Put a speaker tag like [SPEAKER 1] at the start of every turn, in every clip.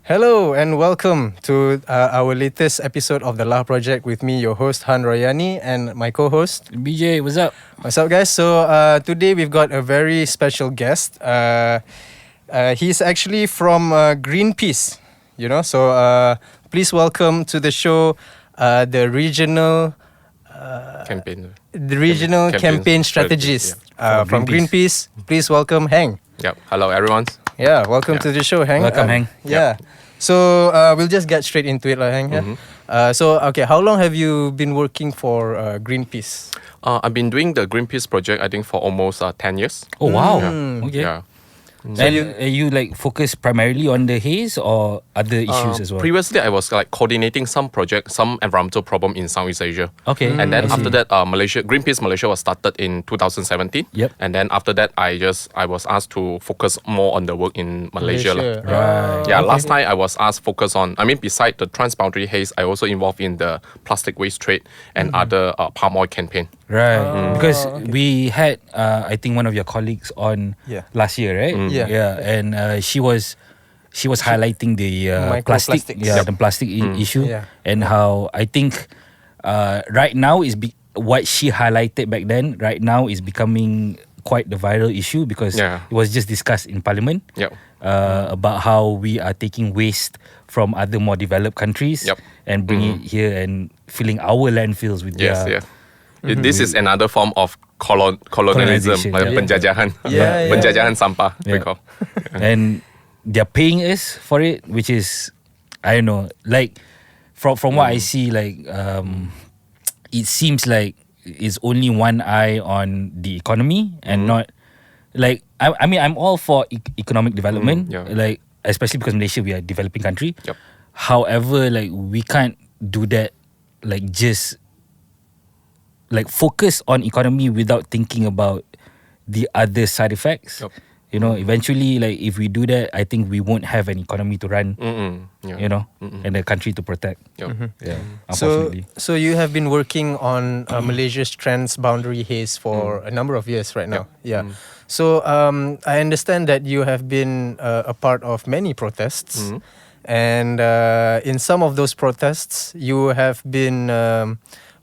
[SPEAKER 1] Hello and welcome to our latest episode of the La Project with me, your host Han Royani, and my co-host
[SPEAKER 2] BJ. What's up?
[SPEAKER 1] What's up, guys? So today we've got a very special guest. He's actually from Greenpeace, you know. So please welcome to the show the regional campaign strategist from Greenpeace. Please welcome Heng.
[SPEAKER 3] Yep. Hello, everyone.
[SPEAKER 1] Yeah, welcome to the show, Heng.
[SPEAKER 2] Welcome, Heng.
[SPEAKER 1] Yeah. So we'll just get straight into it, Heng. Yeah? How long have you been working for Greenpeace?
[SPEAKER 3] I've been doing the Greenpeace project, I think, for almost 10 years.
[SPEAKER 2] Oh, wow.
[SPEAKER 3] Yeah.
[SPEAKER 2] Okay.
[SPEAKER 3] Yeah.
[SPEAKER 2] So you like focus primarily on the haze or other issues as well?
[SPEAKER 3] Previously, I was like coordinating some environmental problem in Southeast Asia.
[SPEAKER 2] Okay.
[SPEAKER 3] And then after that, Greenpeace Malaysia was started in 2017.
[SPEAKER 2] Yep.
[SPEAKER 3] And then after that, I was asked to focus more on the work in Malaysia.
[SPEAKER 2] Right.
[SPEAKER 3] Yeah, last time I was asked focus on, beside the transboundary haze, I also involved in the plastic waste trade and other palm oil campaign.
[SPEAKER 2] Right. Because we had, I think, one of your colleagues on last year, right? Yeah. And she was highlighting the plastic, the plastic issue, and how I think right now what she highlighted back then. Right now is becoming quite the viral issue because it was just discussed in Parliament. About how we are taking waste from other more developed countries and bringing it here and filling our landfills with
[SPEAKER 3] This is another form of colonialism, like penjajahan. Penjajahan sampah, we call.
[SPEAKER 2] And they're paying us for it, which is, I don't know, like from what I see, like it seems like it's only one eye on the economy and not like I mean I'm all for economic development, like especially because Malaysia, we are a developing country. However, like we can't do that, like just like focus on economy without thinking about the other side effects. You know, eventually, like if we do that, I think we won't have an economy to run. You know, and a country to protect. Unfortunately.
[SPEAKER 1] So you have been working on Malaysia's transboundary haze for a number of years right now. So I understand that you have been a part of many protests, and in some of those protests, you have been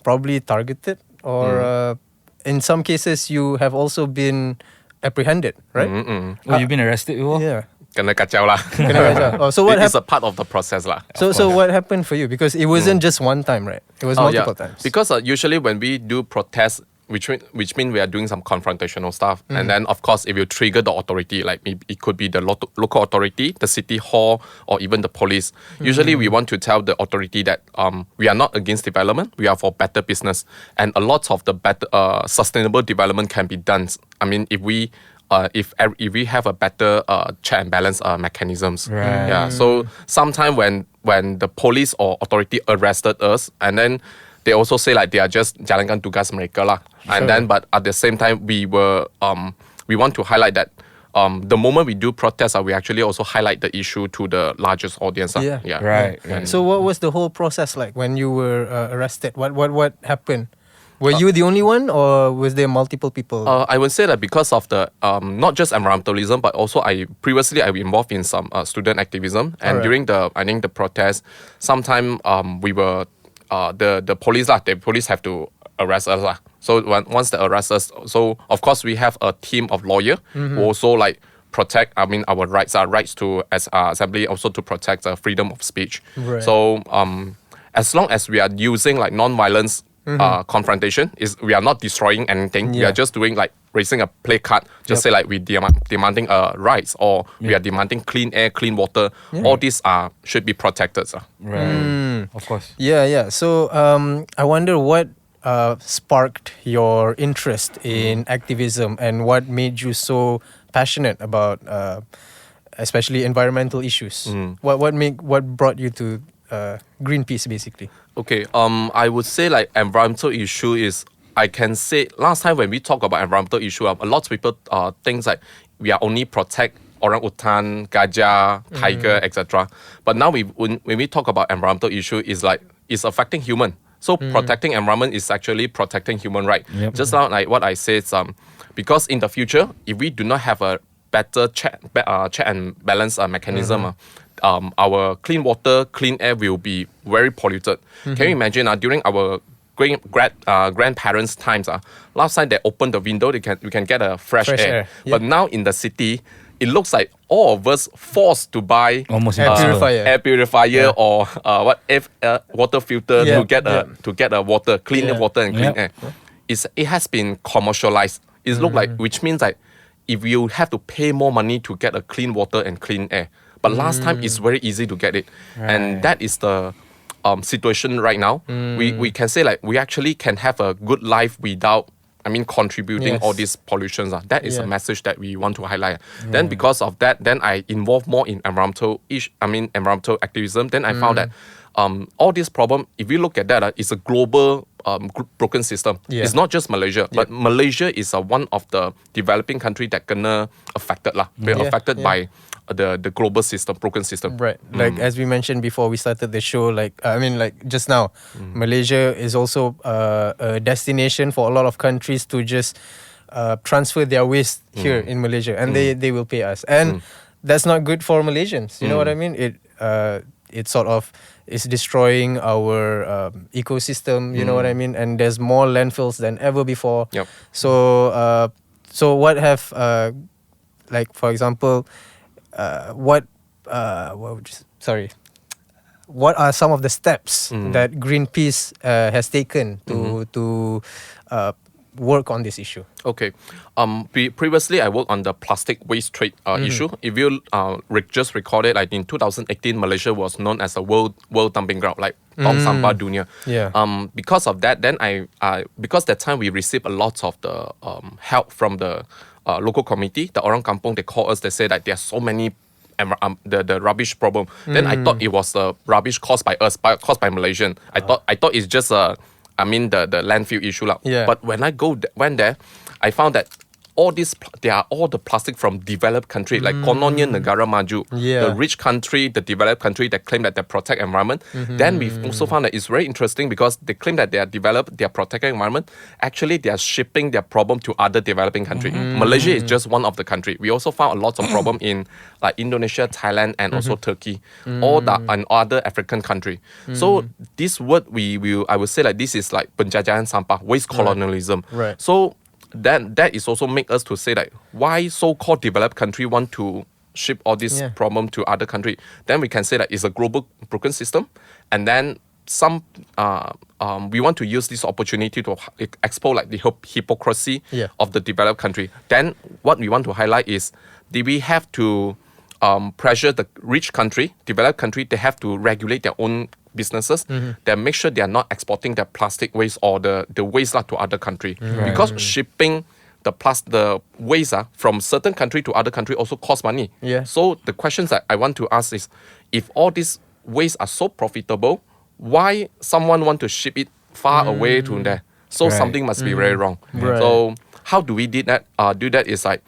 [SPEAKER 1] probably targeted, or in some cases, you have also been apprehended, right?
[SPEAKER 2] Oh, you've been arrested before?
[SPEAKER 1] Yeah.
[SPEAKER 3] Kena kacau lah.
[SPEAKER 1] So what
[SPEAKER 3] It's a part of the process lah.
[SPEAKER 1] So what happened for you? Because it wasn't just one time, right? It was multiple times.
[SPEAKER 3] Because usually when we do protests, which mean we are doing some confrontational stuff, and then of course if you trigger the authority, like it could be the local authority, the city hall, or even the police. Usually we want to tell the authority that we are not against development, we are for better business, and a lot of the better sustainable development can be done. I mean, if we have a better check and balance mechanisms. So sometime when the police or authority arrested us, and then they also say like they are just jalankan tugas mereka lah. And then, but at the same time, we want to highlight that the moment we do protest, we actually also highlight the issue to the largest audience.
[SPEAKER 2] Right.
[SPEAKER 1] So what was the whole process like when you were arrested? What happened? Were you the only one, or was there multiple people?
[SPEAKER 3] I would say that because of the not just environmentalism, but also I involved in some student activism, and during the protest, sometime we were the police have to arrest us lah. So once they arrest us, so of course we have a team of lawyers who also like protect our rights to as assembly, also to protect the freedom of speech. So as long as we are using like non-violence confrontation, we are not destroying anything. We are just doing like raising a placard, just say like we demanding rights, or we are demanding clean air, clean water. All these should be protected.
[SPEAKER 2] Of course.
[SPEAKER 1] So I wonder what sparked your interest in activism, and what made you so passionate about especially environmental issues. What brought you to Greenpeace basically?
[SPEAKER 3] Okay, I would say like environmental issue is, I can say last time when we talk about environmental issue, a lot of people think like we are only protect orangutan, gajah, tiger, etc. But now when we talk about environmental issue, is like it's affecting human. So protecting environment is actually protecting human right. Just like what I said, because in the future, if we do not have a better check and balance mechanism, our clean water, clean air will be very polluted. Can you imagine during our grandparents' times, last time they opened the window, we can get a fresh air.
[SPEAKER 1] Yeah.
[SPEAKER 3] But now in the city, it looks like all of us forced to buy
[SPEAKER 2] Almost
[SPEAKER 3] air purifier or water filter
[SPEAKER 1] Yeah.
[SPEAKER 3] to get a water, clean
[SPEAKER 1] Yeah.
[SPEAKER 3] water and clean
[SPEAKER 2] Yeah.
[SPEAKER 3] air. It has been commercialized. It look like, which means like if you have to pay more money to get a clean water and clean air. But last time it's very easy to get it, and that is the situation right now. We can say like we actually can have a good life without, contributing all these pollutions. That is a message that we want to highlight. Then because of that, then I involve more in environmental activism. Then I found that all this problem, if you look at that, it's a global broken system.
[SPEAKER 1] Yeah.
[SPEAKER 3] It's not just Malaysia, but Malaysia is one of the developing country that gonna affected affected by the global system, broken system.
[SPEAKER 1] Right. Like as we mentioned before we started the show, like just now, Malaysia is also a destination for a lot of countries to just transfer their waste here in Malaysia, and they will pay us. And that's not good for Malaysians. You know what I mean? It sort of is destroying our ecosystem. You know what I mean? And there's more landfills than ever before.
[SPEAKER 3] Yep.
[SPEAKER 1] So what have for example, what are some of the steps that Greenpeace has taken to work on this issue?
[SPEAKER 3] Okay. Previously, I worked on the plastic waste trade issue. If you just recall it, like in 2018, Malaysia was known as a world dumping ground, like tong sampah dunia.
[SPEAKER 1] Yeah.
[SPEAKER 3] Because of that, then because that time we received a lot of the help from the local committee, the Orang Kampung. They call us. They say that there are so many the rubbish problem. Then I thought it was rubbish caused by us, caused by Malaysian. I thought it's just the landfill issue lah.
[SPEAKER 1] Yeah.
[SPEAKER 3] But when I went there, I found that they are all the plastic from developed country, like kononnya negara maju, the rich country, the developed country that claim that they protect environment. Then we've also found that it's very interesting because they claim that they are developed, they are protecting environment. Actually, they are shipping their problem to other developing country. Malaysia is just one of the country. We also found a lot of problem in like Indonesia, Thailand, and also Turkey, and other African country. So this word I would say like this is like penjajahan sampah, waste colonialism.
[SPEAKER 1] Right.
[SPEAKER 3] So then that is also make us to say that why so-called developed country want to ship all this problem to other country. Then we can say that it's a global broken system, and then we want to use this opportunity to expose like the hypocrisy of the developed country. Then what we want to highlight is we have to pressure the rich country, developed country. They have to regulate their own businesses that make sure they are not exporting their plastic waste or the waste to other country. Because shipping the waste from certain country to other country also cost money.
[SPEAKER 1] Yeah.
[SPEAKER 3] So the questions that I want to ask is, if all these waste are so profitable, why someone want to ship it far away to there? So something must be very wrong.
[SPEAKER 1] Right.
[SPEAKER 3] So how do we do that? Is like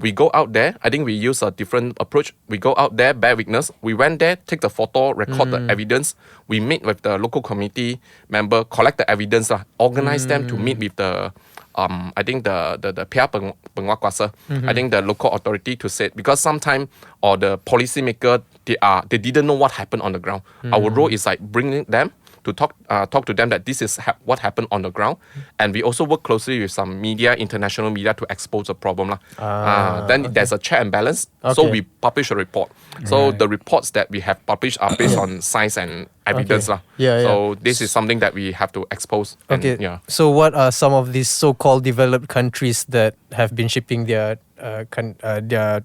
[SPEAKER 3] we go out there. I think we use a different approach. We go out there, bear witness. We went there, take the photo, record the evidence. We meet with the local committee member, collect the evidence, organize them to meet with the I think the pihak penguatkuasa, I think the local authority to say, because sometimes or the policymaker they didn't know what happened on the ground. Our role is like bringing them to talk to them that this is what happened on the ground, and we also work closely with some media, international media, to expose the problem Then there's a check and balance. So we publish a report. So the reports that we have published are based on science and evidence So this is something that we have to expose.
[SPEAKER 1] Okay.
[SPEAKER 3] And,
[SPEAKER 1] So what are some of these so-called developed countries that have been shipping their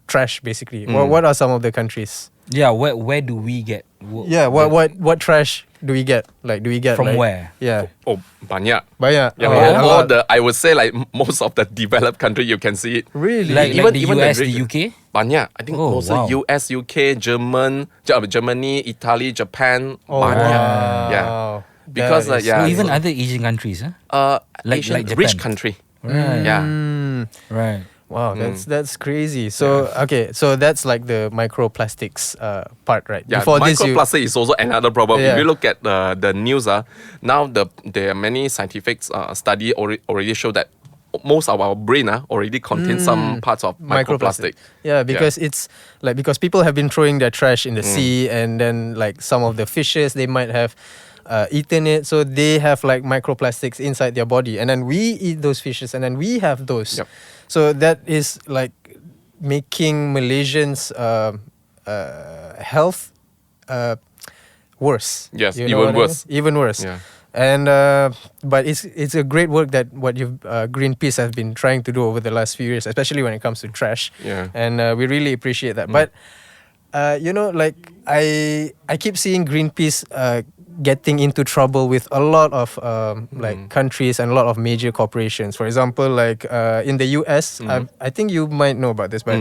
[SPEAKER 1] trash basically? What are some of the countries?
[SPEAKER 2] Yeah, where do we get?
[SPEAKER 1] What trash do we get? Like, do we get
[SPEAKER 2] from
[SPEAKER 1] like,
[SPEAKER 2] where?
[SPEAKER 1] Yeah.
[SPEAKER 3] Oh, banyak.
[SPEAKER 1] Banyak.
[SPEAKER 3] Yeah, all the I would say like most of the developed country you can see it.
[SPEAKER 1] Really?
[SPEAKER 2] Like
[SPEAKER 3] Even
[SPEAKER 2] the
[SPEAKER 3] the
[SPEAKER 2] US,
[SPEAKER 3] rich-
[SPEAKER 2] the UK?
[SPEAKER 3] Banyak. I think also US, UK, Germany, Italy, Japan. Banyak.
[SPEAKER 1] Wow.
[SPEAKER 3] Yeah. Because
[SPEAKER 1] That is
[SPEAKER 2] So even other Asian countries, huh? Like
[SPEAKER 3] Asian,
[SPEAKER 2] Japan.
[SPEAKER 3] rich country.
[SPEAKER 2] Right.
[SPEAKER 3] Yeah.
[SPEAKER 2] Right.
[SPEAKER 1] Wow, that's crazy. So so that's like the microplastics part, right?
[SPEAKER 3] Yeah,
[SPEAKER 1] Before this,
[SPEAKER 3] microplastic is also another problem.
[SPEAKER 1] Yeah.
[SPEAKER 3] If you look at the news, now there are many scientific study already show that most of our brain already contains some parts of microplastic.
[SPEAKER 1] Yeah, because it's like because people have been throwing their trash in the sea, and then like some of the fishes they might have eaten it, so they have like microplastics inside their body, and then we eat those fishes, and then we have those.
[SPEAKER 3] Yep.
[SPEAKER 1] So that is like making Malaysians' health worse.
[SPEAKER 3] Yes,
[SPEAKER 1] You know
[SPEAKER 3] even
[SPEAKER 1] what I mean?
[SPEAKER 3] worse.
[SPEAKER 1] Even worse.
[SPEAKER 3] Yeah.
[SPEAKER 1] And but it's a great work that what you've Greenpeace have been trying to do over the last few years, especially when it comes to trash.
[SPEAKER 3] Yeah.
[SPEAKER 1] And we really appreciate that. But you know, like I keep seeing Greenpeace getting into trouble with a lot of like countries and a lot of major corporations. For example, like in the US, I think you might know about this, but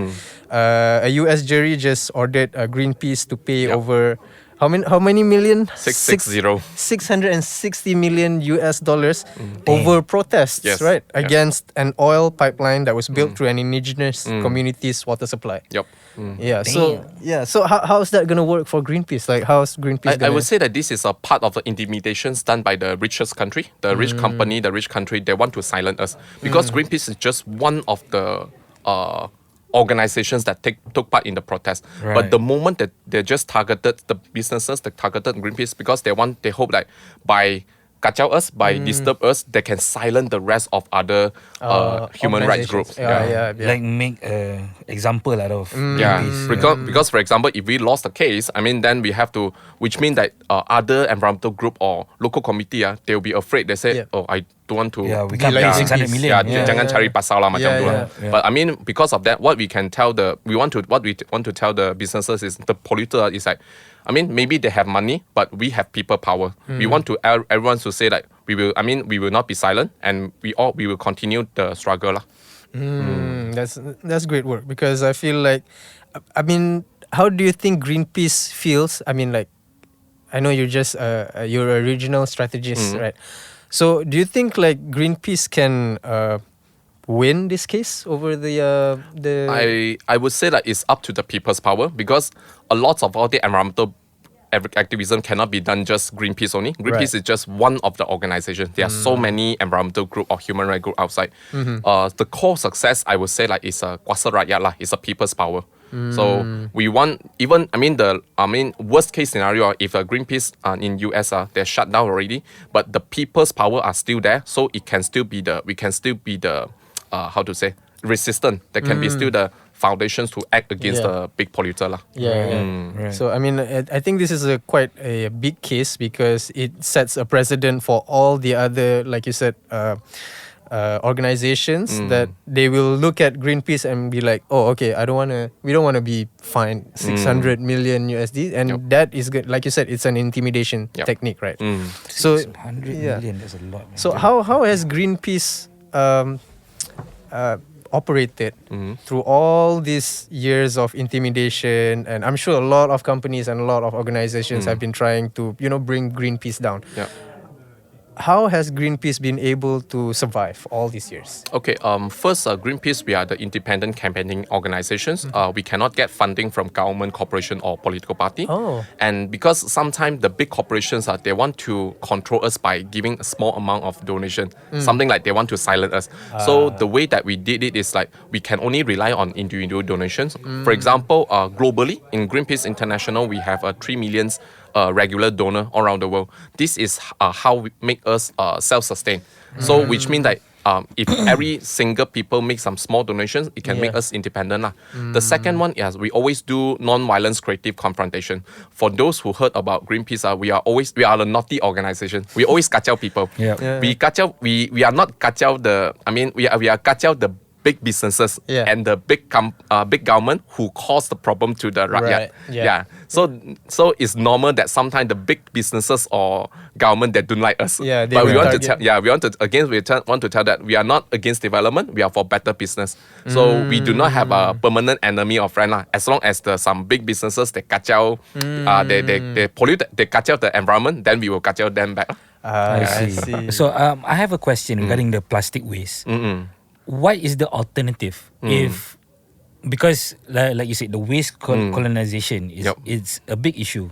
[SPEAKER 1] a US jury just ordered Greenpeace to pay over how many million?
[SPEAKER 3] 660.
[SPEAKER 1] 660 million US dollars over protests,
[SPEAKER 3] Yes.
[SPEAKER 1] right?
[SPEAKER 3] Yeah.
[SPEAKER 1] Against an oil pipeline that was built through an indigenous community's water supply.
[SPEAKER 3] Yep.
[SPEAKER 1] Yeah. So how's that gonna work for Greenpeace? Like how's Greenpeace?
[SPEAKER 3] I would say that this is a part of the intimidations done by the richest country, the rich company, the rich country. They want to silence us because Greenpeace is just one of the organizations that took part in the protest.
[SPEAKER 2] Right.
[SPEAKER 3] But the moment that they just targeted the businesses, they targeted Greenpeace because they hope that by kacau us, by disturb us, they can silence the rest of other human rights groups.
[SPEAKER 1] Yeah.
[SPEAKER 2] Like make a example out of
[SPEAKER 3] Yeah,
[SPEAKER 2] Greenpeace.
[SPEAKER 3] because for example, if we lost the case, I mean, then we have to, which means that other environmental group or local committee, they'll be afraid. They say,
[SPEAKER 1] Yeah.
[SPEAKER 3] oh, I don't want to.
[SPEAKER 2] Yeah, we can't pay
[SPEAKER 1] Yeah.
[SPEAKER 2] 600 million.
[SPEAKER 3] Yeah, jangan cari pasal lah macam tu lah.
[SPEAKER 2] yeah.
[SPEAKER 3] But I mean, because of that, what we want to tell the businesses is the polluter is like, I mean, maybe they have money, but we have people power. We want to everyone to say that we will not be silent, and we will continue the struggle lah.
[SPEAKER 1] That's great work, because I feel like, I mean, how do you think Greenpeace feels? I mean, like, I know you're just you're a regional strategist, right? So do you think like Greenpeace can win this case over the
[SPEAKER 3] I would say that it's up to the people's power, because a lot of all the environmental activism cannot be done just Greenpeace only. Greenpeace is just one of the organizations. There are so many environmental group or human rights group outside. The core success, I would say, like is a kuasa rakyat lah. It's a people's power. So we want worst case scenario, if a Greenpeace in US they're shut down already, but the people's power are still there, so we can still be the how to say, resistant. There can be still the foundations to act against the big polluter lah.
[SPEAKER 2] Right.
[SPEAKER 1] So I mean, I think this is quite a big case, because it sets a precedent for all the other, like you said, organizations, that they will look at Greenpeace and be like, oh, okay, we don't want to be fined 600 million USD, and that is good. Like you said, it's an intimidation technique, right? So
[SPEAKER 2] 600 million, that's a lot, man.
[SPEAKER 1] So how has Greenpeace operated through all these years of intimidation? And I'm sure a lot of companies and a lot of organizations have been trying to, bring Greenpeace down.
[SPEAKER 3] Yeah.
[SPEAKER 1] How has Greenpeace been able to survive all these years?
[SPEAKER 3] Okay, first, Greenpeace, we are the independent campaigning organizations. We cannot get funding from government, corporation, or political party.
[SPEAKER 1] Oh.
[SPEAKER 3] And because sometimes the big corporations, they want to control us by giving a small amount of donation. Something like they want to silence us. So the way that we did it is like, we can only rely on individual donations. For example, globally, in Greenpeace International, we have 3 million regular donor all around the world. This is how we make us self-sustain. So which means that if every single people make some small donations, it can make us independent lah. The second one is we always do non-violence creative confrontation. For those who heard about Greenpeace, we are a naughty organization. We always kacau people. We are not kacau we are kacau the big businesses and the big government who cause the problem to the rakyat. So it's normal that sometimes the big businesses or government that don't like us. But we want to tell that we are not against development. We are for better business. So we do not have a permanent enemy or friend lah. As long as some big businesses they kacau, they pollute, they kacau the environment, then we will kacau them back.
[SPEAKER 2] I see. So I have a question regarding the plastic waste. What is the alternative if, because like you said, the waste colonization is it's a big issue.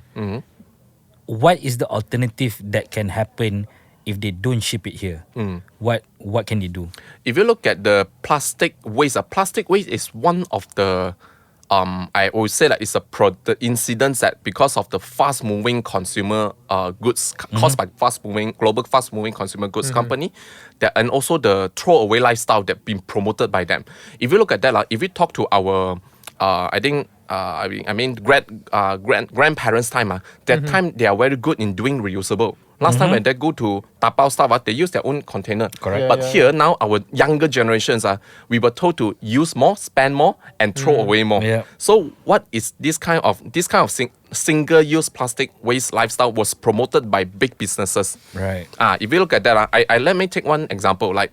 [SPEAKER 2] What is the alternative that can happen if they don't ship it here, what can they do?
[SPEAKER 3] If you look at the plastic waste is one of the I always say that it's the incidents that because of the fast-moving consumer goods caused by global fast-moving consumer goods company, that and also the throwaway lifestyle that been promoted by them. If you look at that, if we talk to our grandparents' time, that time they are very good in doing reusable. Last time when they go to tapao stuff, they use their own container.
[SPEAKER 2] Correct.
[SPEAKER 3] But here now, our younger generations, we were told to use more, spend more, and throw away more.
[SPEAKER 2] Yeah.
[SPEAKER 3] So what is this kind of single-use plastic waste lifestyle was promoted by big businesses.
[SPEAKER 2] Right.
[SPEAKER 3] If you look at that, I let me take one example, like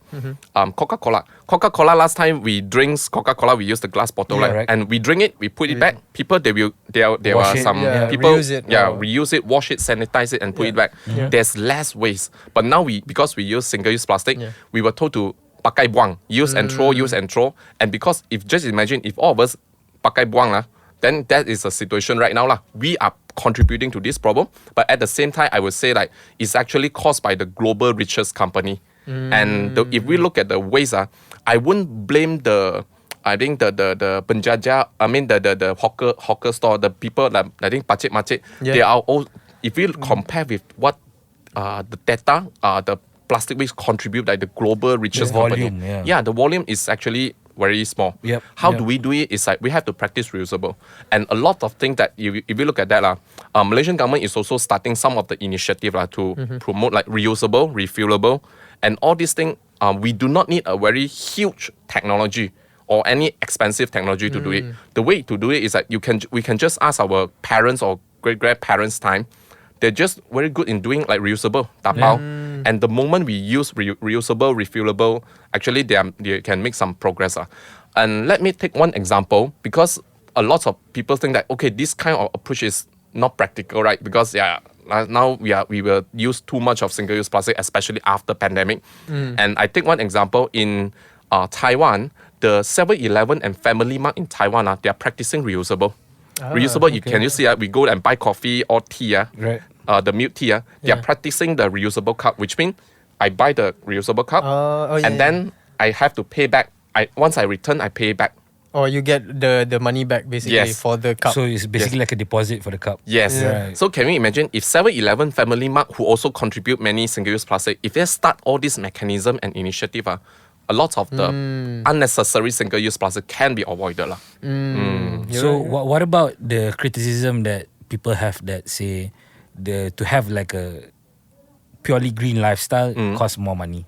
[SPEAKER 3] Coca-Cola. Coca-Cola, last time we drinks Coca-Cola, we use the glass bottle,
[SPEAKER 2] Correct.
[SPEAKER 3] and we drink it, we put it back. People, there
[SPEAKER 2] Wash
[SPEAKER 3] are
[SPEAKER 2] it.
[SPEAKER 3] some
[SPEAKER 1] Yeah,
[SPEAKER 3] people,
[SPEAKER 1] reuse it.
[SPEAKER 3] reuse it, wash it, sanitize it, and put it back. There's less waste. But now because we use single-use plastic, we were told to pakai buang, use and throw. And because just imagine if all of us pakai buang, then that is a situation right now. We are contributing to this problem. But at the same time, I would say it's actually caused by the global richest company. And if we look at the waste, I wouldn't blame the penjaja, the hawker store, the people that I think pacik macik, they are all, if you compare with what the data, the plastic waste contribute like the global richest company.
[SPEAKER 2] Volume,
[SPEAKER 3] the volume is actually very small. How do we do it? It's like we have to practice reusable. And a lot of things that if you look at that, Malaysian government is also starting some of the initiative to promote like reusable, refillable, and all these things. We do not need a very huge technology or any expensive technology to do it. The way to do it is that we can just ask our parents or great-grandparents' time. They're just very good in doing like reusable, tapao. And the moment we use reusable, refillable, actually they can make some progress. And let me take one example, because a lot of people think that, okay, this kind of approach is not practical, right? Because now we will use too much of single-use plastic, especially after pandemic. And I take one example in Taiwan, the 7-Eleven and Family Mart in Taiwan, they are practicing reusable. Reusable, can you see we go and buy coffee or tea,
[SPEAKER 2] Right.
[SPEAKER 3] The milk tea, they are practicing the reusable cup, which means I buy the reusable cup and then I have to pay back. Once I return, I pay back.
[SPEAKER 1] Or you get the money back basically for the cup.
[SPEAKER 2] So it's basically like a deposit for the cup.
[SPEAKER 3] Yes.
[SPEAKER 2] Right.
[SPEAKER 3] So can we imagine if 7-Eleven, Family Mart, who also contribute many single-use plastic, if they start all this mechanism and initiative, a lot of the unnecessary single-use plastic can be avoided.
[SPEAKER 2] So what about the criticism that people have that say to have like a purely green lifestyle costs more money?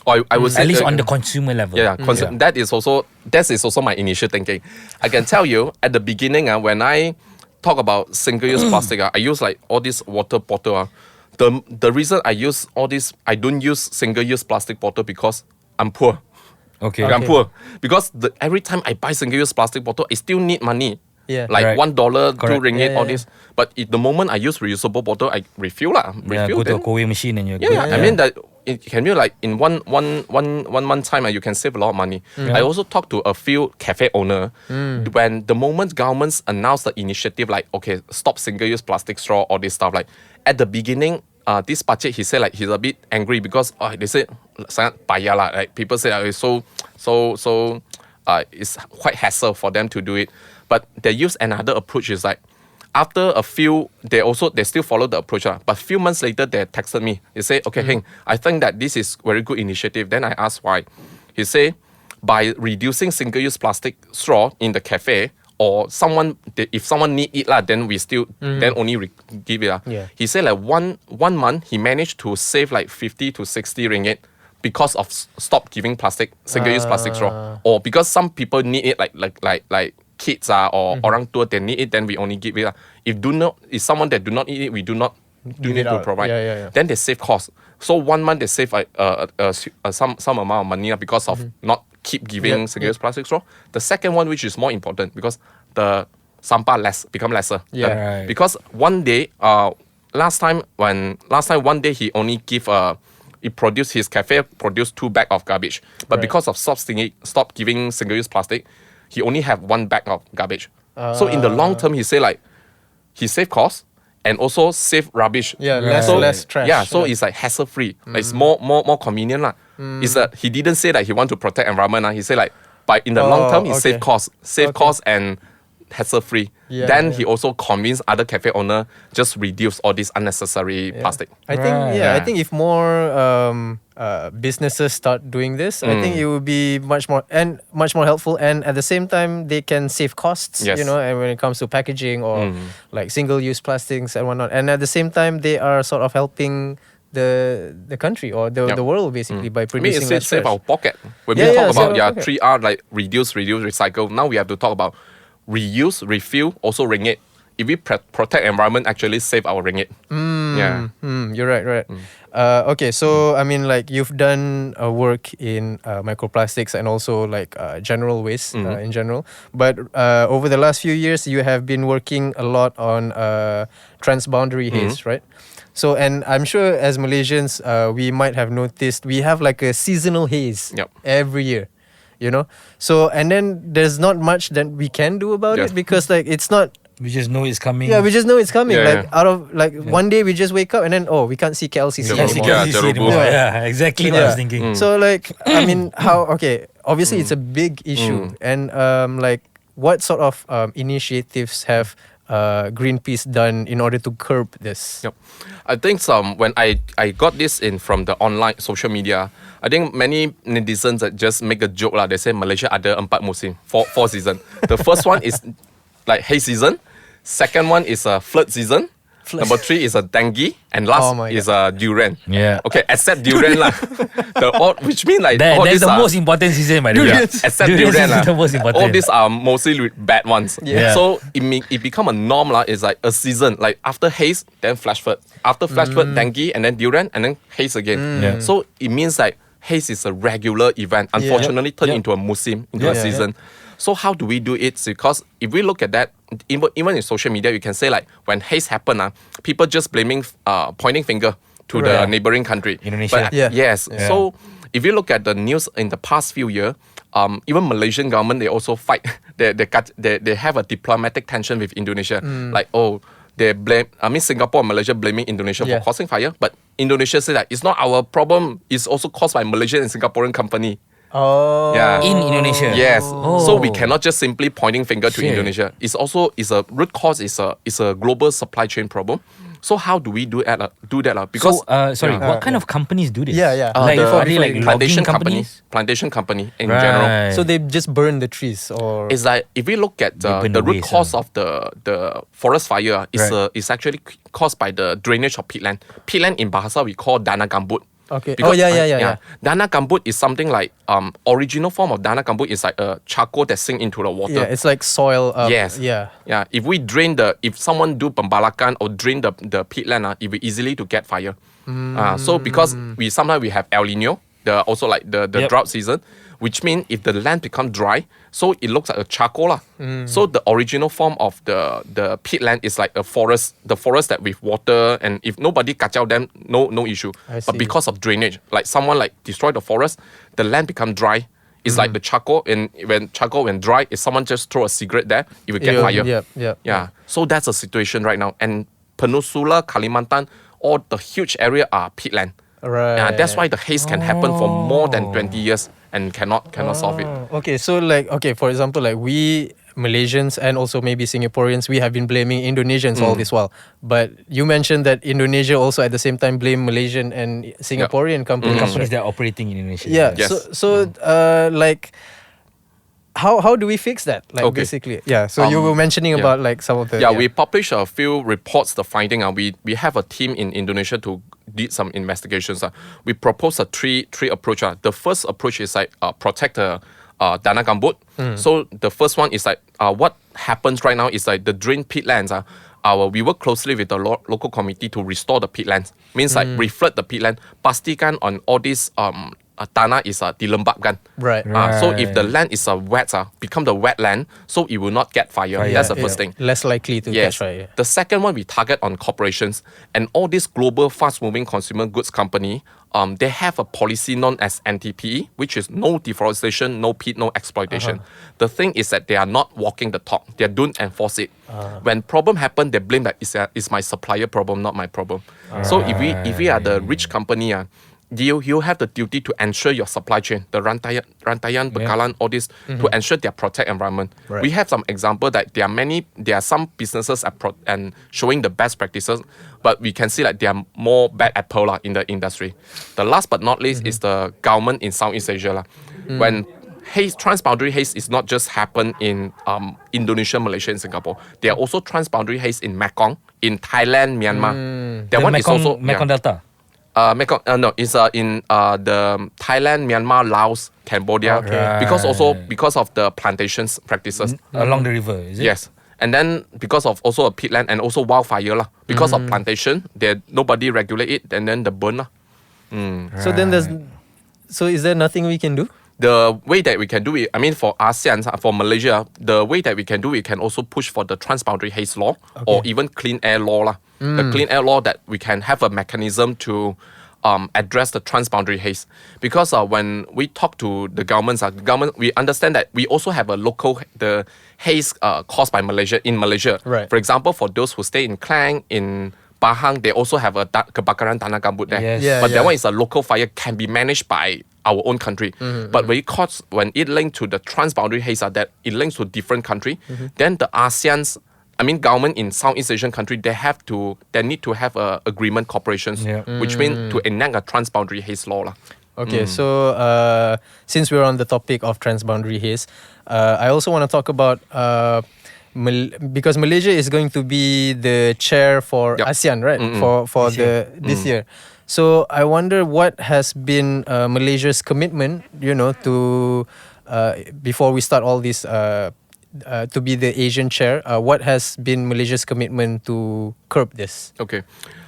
[SPEAKER 3] Or I would say
[SPEAKER 2] At least on the consumer level.
[SPEAKER 3] That is also my initial thinking. I can tell you at the beginning, when I talk about single-use plastic, I use like all this water bottle. The reason I use all this, I don't use single-use plastic bottle because I'm poor.
[SPEAKER 2] Okay.
[SPEAKER 3] I'm poor. Because every time I buy single-use plastic bottle, I still need money. Like
[SPEAKER 2] Right.
[SPEAKER 3] $1,
[SPEAKER 2] Correct.
[SPEAKER 3] RM2, all this. But the moment I use reusable bottle, I refill
[SPEAKER 2] Go to a cold machine and you're good.
[SPEAKER 3] I mean that can you like in one month time you can save a lot of money. I also talked to a few cafe owner when the moment governments announced the initiative like okay stop single-use plastic straw all this stuff, like at the beginning this pacik he said like he's a bit angry because they said sangat payah lah, like people say it's so it's quite hassle for them to do it. But they use another approach is like after a few, they still follow the approach. But a few months later, they texted me. They say, okay, Heng, I think that this is very good initiative. Then I asked why. He say, by reducing single-use plastic straw in the cafe, or if someone need it, then we still, then only give it. He said like one month, he managed to save like 50 to 60 ringgit because of stop giving single-use plastic straw. Or because some people need it like kids or orang tua, they need it, then we only give it. If someone that do not need it, we do not need to provide. Then they save cost. So 1 month they save some amount of money because of not keep giving single-use plastic straw. The second one, which is more important, because the sampah become lesser. Because one day, last time one day he only give his cafe produced 2 bags of garbage. But because of stop giving single-use plastic, he only have 1 bag of garbage. So in the long term, he say like he save cost and also save rubbish.
[SPEAKER 1] Yeah,
[SPEAKER 2] Right.
[SPEAKER 1] less trash.
[SPEAKER 3] Yeah, so it's like hassle free. Like it's more convenient lah. It's that he didn't say that he want to protect environment. He said like, but in the long term, he
[SPEAKER 1] okay.
[SPEAKER 3] save costs and hassle free.
[SPEAKER 1] Yeah,
[SPEAKER 3] Then
[SPEAKER 1] yeah.
[SPEAKER 3] he also convinced other cafe owner just reduce all this unnecessary plastic.
[SPEAKER 1] I think
[SPEAKER 2] Right.
[SPEAKER 1] I think if more businesses start doing this, I think it will be much more helpful, and at the same time they can save costs.
[SPEAKER 3] Yes.
[SPEAKER 1] You know, and when it comes to packaging or like single-use plastics and whatnot, and at the same time they are sort of helping the country or the world basically by
[SPEAKER 3] I mean,
[SPEAKER 1] producing
[SPEAKER 3] it
[SPEAKER 1] less
[SPEAKER 3] save
[SPEAKER 1] trash.
[SPEAKER 3] our pocket. When
[SPEAKER 1] Yeah,
[SPEAKER 3] we
[SPEAKER 1] yeah,
[SPEAKER 3] talk
[SPEAKER 1] save
[SPEAKER 3] about
[SPEAKER 1] our pocket.
[SPEAKER 3] 3R, like reduce, recycle. Now we have to talk about reuse, refill, also ringgit. If we protect environment, actually save our ringgit. Yeah.
[SPEAKER 1] You're right. Okay, so I mean, like you've done work in microplastics and also like general waste in general. But over the last few years, you have been working a lot on transboundary haze, right? So, and I'm sure as Malaysians, we might have noticed we have like a seasonal haze
[SPEAKER 3] Yep.
[SPEAKER 1] every year. You know, so and then there's not much that we can do about
[SPEAKER 3] Yes.
[SPEAKER 1] it because like it's not.
[SPEAKER 2] We just know it's coming.
[SPEAKER 1] Yeah, we just know it's coming.
[SPEAKER 3] Yeah,
[SPEAKER 1] like out of like one day we just wake up and then we can't see KLCC
[SPEAKER 3] Yeah,
[SPEAKER 1] anymore.
[SPEAKER 3] yeah,
[SPEAKER 2] CCC
[SPEAKER 3] Jeroboam.
[SPEAKER 2] anymore. Yeah, exactly what I was thinking.
[SPEAKER 1] So like I mean how obviously it's a big issue and like what sort of initiatives have Greenpeace done in order to curb this?
[SPEAKER 3] Yep. I think when I got this in from the online social media, I think many netizens that just make a joke lah. They say Malaysia ada 4 musim, four season. The first one is like haze season. Second one is a flood season. Number 3 is a dengue, and last
[SPEAKER 1] Oh my
[SPEAKER 3] is a durian.
[SPEAKER 2] Yeah.
[SPEAKER 3] Okay, except durian lah. Which mean like
[SPEAKER 2] That,
[SPEAKER 3] all
[SPEAKER 2] that's
[SPEAKER 3] these
[SPEAKER 2] the
[SPEAKER 3] are
[SPEAKER 2] most important season, by the way.
[SPEAKER 3] yeah, except
[SPEAKER 2] Durians
[SPEAKER 3] durian
[SPEAKER 2] is
[SPEAKER 3] lah.
[SPEAKER 2] the most important.
[SPEAKER 3] All these are mostly bad ones.
[SPEAKER 2] Yeah.
[SPEAKER 3] So it become a norm lah. It's like a season. Like after haze, then flash flood. After flash flood, dengue, and then durian, and then haze again.
[SPEAKER 2] Yeah.
[SPEAKER 3] So it means like haze is a regular event. Unfortunately, turned into a musim, into a
[SPEAKER 1] Yeah.
[SPEAKER 3] season. So how do we do it? Because if we look at that, even in social media, you can say like when haze happen, people just pointing finger to the
[SPEAKER 1] Right.
[SPEAKER 3] neighboring country.
[SPEAKER 2] Indonesia.
[SPEAKER 3] But,
[SPEAKER 1] Yeah.
[SPEAKER 3] Yes.
[SPEAKER 2] Yeah.
[SPEAKER 3] So if you look at the news in the past few years, even Malaysian government they also fight. They have a diplomatic tension with Indonesia. Like they blame. I mean Singapore and Malaysia blaming Indonesia
[SPEAKER 1] Yeah.
[SPEAKER 3] for causing fire, but Indonesia say that it's not our problem. It's also caused by Malaysian and Singaporean company.
[SPEAKER 1] Oh.
[SPEAKER 3] Yeah.
[SPEAKER 2] In Indonesia.
[SPEAKER 3] Yes.
[SPEAKER 2] Oh.
[SPEAKER 3] So we cannot just simply pointing finger to
[SPEAKER 2] Shit.
[SPEAKER 3] Indonesia. It's a root cause is a global supply chain problem. So how do we do that? Because
[SPEAKER 2] So, what kind of companies do this?
[SPEAKER 1] Yeah.
[SPEAKER 2] Like, are they like
[SPEAKER 3] plantation
[SPEAKER 2] logging companies?
[SPEAKER 3] plantation company in
[SPEAKER 2] Right.
[SPEAKER 3] general.
[SPEAKER 1] So they just burn the trees or
[SPEAKER 3] It's like if we look at
[SPEAKER 2] They burn
[SPEAKER 3] the
[SPEAKER 2] the
[SPEAKER 3] root
[SPEAKER 2] waste,
[SPEAKER 3] cause of the forest fire is actually caused by the drainage of peatland. Peatland in Bahasa we call dana gambut.
[SPEAKER 1] Okay.
[SPEAKER 3] Because,
[SPEAKER 1] Yeah.
[SPEAKER 3] Dana gambut is something like original form of dana gambut is like a charcoal that sink into the water.
[SPEAKER 1] Yeah, it's like soil.
[SPEAKER 3] Yes.
[SPEAKER 1] Yeah.
[SPEAKER 3] Yeah. If we if someone do pembalakan or drain the peatland, it will easily to get fire. So because sometimes we have El Nino, also like the
[SPEAKER 2] Yep.
[SPEAKER 3] drought season, which means if the land become dry, so it looks like a charcoal lah. So the original form of the peatland is like a forest, the forest that with water, and if nobody kacau them, no issue.
[SPEAKER 1] I
[SPEAKER 3] But
[SPEAKER 1] see.
[SPEAKER 3] because of drainage, like someone like destroy the forest, the land become dry. It's like the charcoal, and when dry, if someone just throw a cigarette there, it will get fire.
[SPEAKER 1] Yep.
[SPEAKER 3] Yeah. So that's the situation right now. And Peninsula, Kalimantan, all the huge area are peatland.
[SPEAKER 1] Right.
[SPEAKER 3] Yeah, that's why the haze can happen for more than 20 years and cannot solve it.
[SPEAKER 1] Okay, so like for example, like we Malaysians and also maybe Singaporeans, we have been blaming Indonesians all this while. But you mentioned that Indonesia also at the same time blame Malaysian and Singaporean companies.
[SPEAKER 2] Companies that are operating in Indonesia.
[SPEAKER 1] Yeah.
[SPEAKER 3] Yes.
[SPEAKER 1] So like how do we fix that? Like
[SPEAKER 3] Okay.
[SPEAKER 1] basically. Yeah. So you were mentioning
[SPEAKER 3] yeah.
[SPEAKER 1] about like some of the
[SPEAKER 3] We published a few reports, the finding. We have a team in Indonesia to did some investigations. We propose a three approach. The first approach is like protect the dana gambut. So the first one is like what happens right now is like the drain peatlands. We work closely with the local committee to restore the peatlands. Means like reflood the peatland, pastikan on all these tanah is dilembabkan.
[SPEAKER 1] Right.
[SPEAKER 3] So if the land is wet, become the wet land, so it will not get fire. That's the first thing.
[SPEAKER 1] Less likely to catch fire.
[SPEAKER 3] The second one, we target on corporations and all these global fast-moving consumer goods company. They have a policy known as NTP, which is no deforestation, no peat, no exploitation. The thing is that they are not walking the talk. They don't enforce it. When problem happen, they blame that it's my supplier problem, not my problem. So if we are the rich company, you have the duty to ensure your supply chain, the rantayan, bekalan, all this, to ensure they protect environment.
[SPEAKER 1] Right.
[SPEAKER 3] We have some example that there are some businesses and showing the best practices, but we can see that there are more bad apple in the industry. The last but not least is the government in Southeast Asia. When haze, transboundary haze is not just happen in Indonesia, Malaysia, and Singapore. There are also transboundary haze in Mekong, in Thailand, Myanmar. That one is also
[SPEAKER 2] Mekong Delta.
[SPEAKER 3] Mekong, no, it's in the Thailand, Myanmar, Laos, Cambodia.
[SPEAKER 1] Okay.
[SPEAKER 3] Because of the plantations practices.
[SPEAKER 2] Along the river, is it?
[SPEAKER 3] Yes. And then because of also a peatland and also wildfire because of plantation, nobody regulate it and then the burn
[SPEAKER 1] So then is there nothing we can do?
[SPEAKER 3] The way that we can do it, I mean for ASEAN, for Malaysia, the way that we can do it, we can also push for the transboundary haze law or even clean air law. The clean air law that we can have a mechanism to address the transboundary haze. Because when we talk to the government, we understand that we also have the haze caused by Malaysia in Malaysia.
[SPEAKER 1] Right.
[SPEAKER 3] For example, for those who stay in Klang, in Pahang, they also have a kebakaran tanah gambut there.
[SPEAKER 2] Yes.
[SPEAKER 1] Yeah,
[SPEAKER 3] But
[SPEAKER 1] yeah.
[SPEAKER 3] that one is a local fire, can be managed by our own country. But when it linked to the transboundary haze, that it links to different country, then the ASEAN's, government in Southeast Asian country, they need to have a agreement corporations, which mean to enact a transboundary haze law.
[SPEAKER 1] Okay, so since we're on the topic of transboundary haze, I also want to talk about because Malaysia is going to be the chair for ASEAN, right? For this year. So I wonder what has been Malaysia's commitment, to before we start all this. To be the Asian chair, what has been Malaysia's commitment to curb this?
[SPEAKER 3] Okay.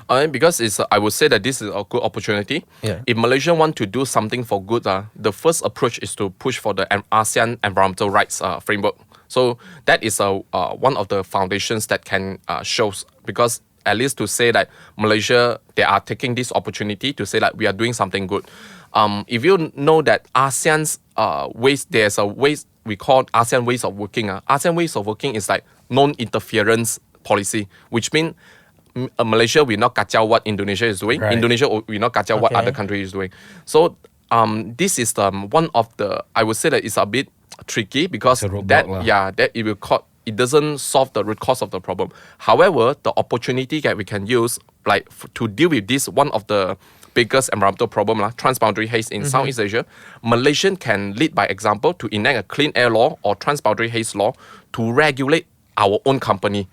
[SPEAKER 3] Because I would say that this is a good opportunity.
[SPEAKER 1] Yeah.
[SPEAKER 3] If Malaysia want to do something for good, the first approach is to push for the ASEAN environmental rights framework. So that is one of the foundations that can shows, because at least to say that Malaysia, they are taking this opportunity to say that we are doing something good. If you know that ASEAN's ways, there's a ways we call ASEAN ways of working. ASEAN ways of working is like non-interference policy, which means Malaysia will not kacau what Indonesia is doing.
[SPEAKER 2] Right.
[SPEAKER 3] Indonesia will not kacau what other country is doing. So this is one of the, I would say that it's a bit tricky because
[SPEAKER 2] It's a roadblock
[SPEAKER 3] that it will it doesn't solve the root cause of the problem. However, the opportunity that we can use to deal with this, one of the biggest environmental problem, transboundary haze in Southeast Asia, Malaysian can lead by example to enact a clean air law or transboundary haze law to regulate our own company.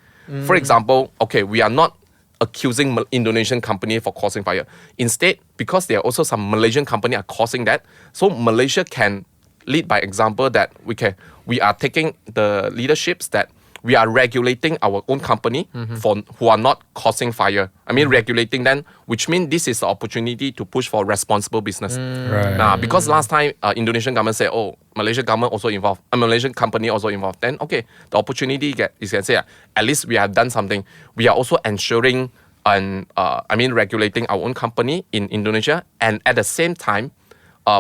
[SPEAKER 3] For example, we are not accusing Indonesian company for causing fire. Instead, because there are also some Malaysian company are causing that, so Malaysia can lead by example that we are taking the leaderships that we are regulating our own company who are not causing fire. Regulating them, which means this is the opportunity to push for responsible business.
[SPEAKER 2] Right.
[SPEAKER 3] Because last time Indonesian government said, Malaysian government also involved, a Malaysian company also involved. Then the opportunity is can say at least we have done something. We are also ensuring and regulating our own company in Indonesia, and at the same time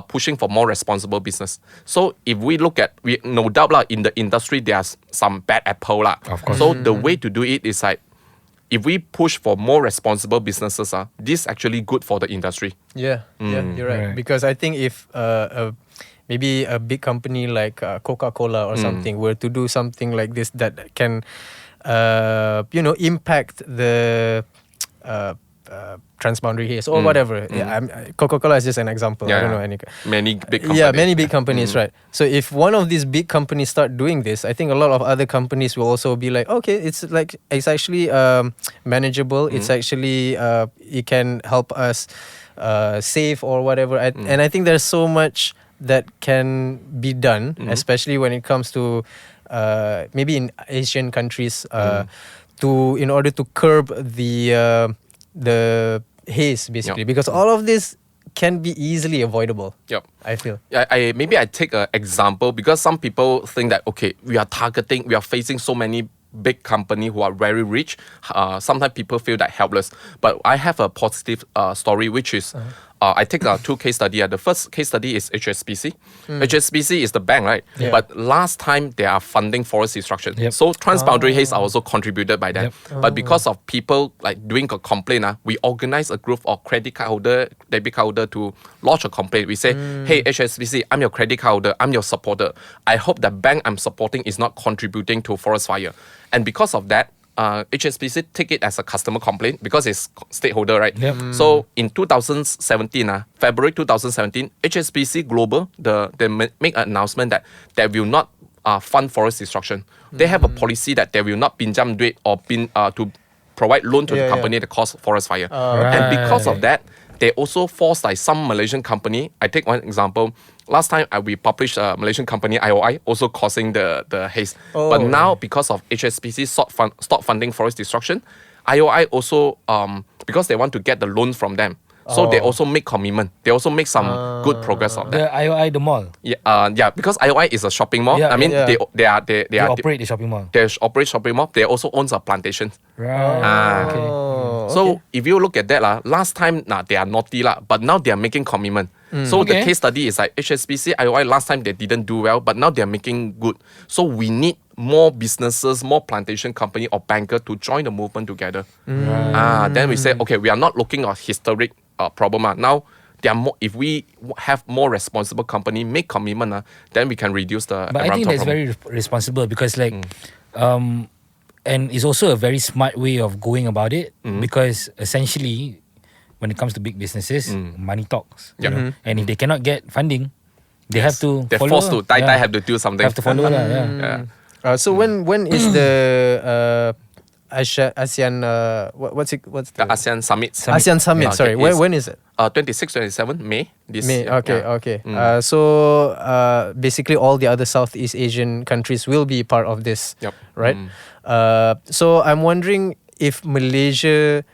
[SPEAKER 3] pushing for more responsible business. So if we look at, no doubt in the industry there's some bad apple.
[SPEAKER 2] Of course.
[SPEAKER 3] So the way to do it is like, if we push for more responsible businesses, this is actually good for the industry.
[SPEAKER 1] Yeah, you're right. Because I think if maybe a big company like Coca-Cola or something were to do something like this that can, impact the transboundary haze or whatever. Coca-Cola is just an example. I don't know any.
[SPEAKER 3] Many big companies.
[SPEAKER 1] Yeah, many big companies, right? So if one of these big companies start doing this, I think a lot of other companies will also be like, okay, it's actually manageable. It's actually it can help us save or whatever. And I think there's so much that can be done, especially when it comes to maybe in Asian countries, in order to curb the haze, basically, because all of this can be easily avoidable.
[SPEAKER 3] Yep.
[SPEAKER 1] I feel.
[SPEAKER 3] Maybe I take an example because some people think that okay, we are facing so many big company who are very rich. Sometimes people feel that helpless. But I have a positive story, which is I take two case study. The first case study is HSBC. HSBC is the bank, right?
[SPEAKER 1] Yeah.
[SPEAKER 3] But last time they are funding forest destruction.
[SPEAKER 2] Yep.
[SPEAKER 3] So transboundary haze are also contributed by them.
[SPEAKER 2] Yep.
[SPEAKER 3] But because of people like doing a complaint, we organize a group of credit card holder, debit card holder to lodge a complaint. We say, hey HSBC, I'm your credit card holder, I'm your supporter. I hope the bank I'm supporting is not contributing to forest fire. And because of that, HSBC take it as a customer complaint because it's stakeholder, right?
[SPEAKER 2] Yep.
[SPEAKER 3] So in 2017, February 2017, HSBC Global, they make an announcement that they will not fund forest destruction. They have a policy that they will not pinjam duit or to provide loan to the company that cause forest fire. And because of that, they also force like some Malaysian company. I take one example. Last time we published a Malaysian company, IOI, also causing the haze. But now because of HSBC stop funding forest destruction, IOI also, because they want to get the loan from them, so they also make commitment. They also make some good progress on that.
[SPEAKER 2] The IOI, the mall.
[SPEAKER 3] Yeah, because IOI is a shopping mall.
[SPEAKER 2] Yeah,
[SPEAKER 3] I mean,
[SPEAKER 1] yeah.
[SPEAKER 3] they
[SPEAKER 2] operate the shopping mall.
[SPEAKER 3] They operate shopping mall. They also owns a plantation.
[SPEAKER 2] Right.
[SPEAKER 3] So if you look at that, last time they are naughty, but now they are making commitment. So the case study is like HSBC, IOI, last time they didn't do well, but now they are making good. So we need more businesses, more plantation company or banker to join the movement together. Then we say, okay, we are not looking at historic problem. Now, there are more, if we have more responsible company, make commitment, then we can reduce the
[SPEAKER 2] But I think that's
[SPEAKER 3] problem.
[SPEAKER 2] very responsible because and it's also a very smart way of going about it because essentially when it comes to big businesses, money talks.
[SPEAKER 3] Yeah.
[SPEAKER 2] You know? And if they cannot get funding, they have to
[SPEAKER 3] They're
[SPEAKER 2] follow.
[SPEAKER 3] forced to, Tai have to do something.
[SPEAKER 2] Have to follow. Yeah.
[SPEAKER 1] So when is the ASEAN what's
[SPEAKER 3] The ASEAN Summit.
[SPEAKER 1] ASEAN Summit? Sorry, when is it?
[SPEAKER 3] 26, 27 May this
[SPEAKER 1] May.
[SPEAKER 3] year.
[SPEAKER 1] Okay. So basically, all the other Southeast Asian countries will be part of this,
[SPEAKER 3] Yep.
[SPEAKER 1] right? So I'm wondering if Malaysia